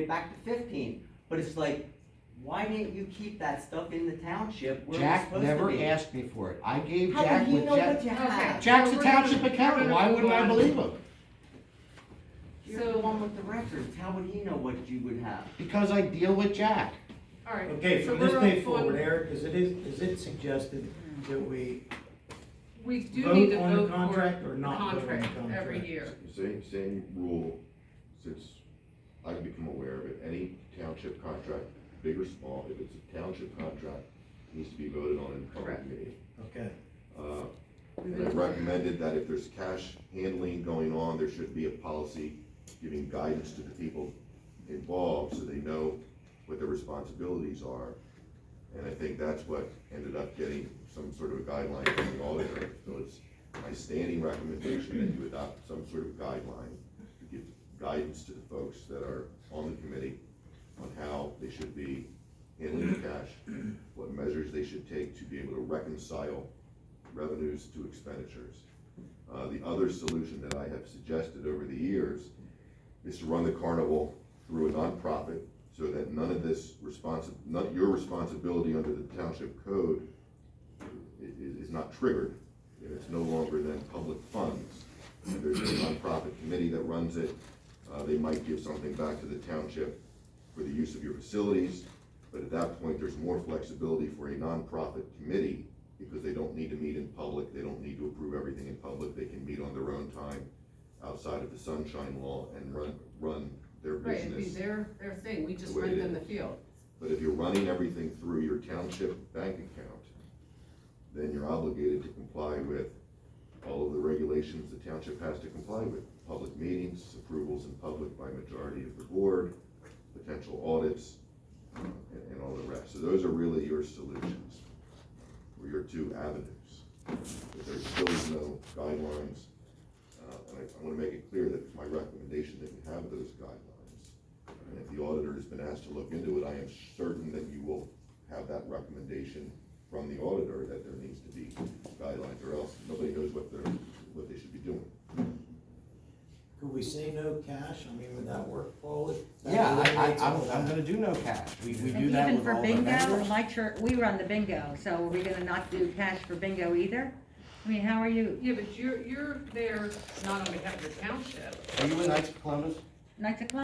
way back to 15. But it's like, why didn't you keep that stuff in the township where it's Jack supposed to never be? asked me for it. I gave How Jack would he what know Jack. what you have? Jack's So a we're township gonna- accountant, we're why gonna wouldn't I move on. believe him? You're the one with the records, how would he know what you would have? Because I deal with Jack. All right. Okay, so from this we're day on- forward, Eric, is it suggested that we We do need vote to on the vote for contract or the not vote on the contract every contract? year. Same rule, since I've become aware of it, any township contract, big or small, if it's a township contract, needs to be voted on in public Correct. meeting. Okay, And I recommended that if there's cash handling going on, there should be a policy giving guidance to the people involved, so they know what their responsibilities are. And I think that's what ended up getting some sort of a guideline from the auditor. So it's my standing recommendation that you adopt some sort of guideline to give guidance to the folks that are on the committee on how they should be handling the cash, what measures they should take to be able to reconcile revenues to expenditures. The other solution that I have suggested over the years is to run the carnival through a nonprofit so that none of this your responsibility under the township code is not triggered. It's no longer than public funds. There's a nonprofit committee that runs it. They might give something back to the township for the use of your facilities, but at that point, there's more flexibility for a nonprofit committee because they don't need to meet in public, they don't need to approve everything in public, they can meet on their own time outside of the sunshine law and run their Right, it'd be business. their thing, we just The way rent it them the is. field. But if you're running everything through your township bank account, then you're obligated to comply with all of the regulations the township has to comply with. Public meetings, approvals in public by majority of the board, potential audits, and all the rest. So those are really your solutions, or your two avenues. But there still is no guidelines, and I want to make it clear that it's my recommendation that you have those guidelines. And if the auditor has been asked to look into it, I am certain that you will have that recommendation from the auditor that there needs to be guidelines, or else nobody knows what they should be doing. could we say no cash? I mean, would that work, Paul? Yeah, I'm gonna do no cash. We do And that even with for all the bingo, vendors. my church, we run the bingo, so are we gonna not do cash for bingo either? I mean, how are you? Yeah, but you're there not on behalf of the township. Are you in Knights of Columbus? Knights of Columbus?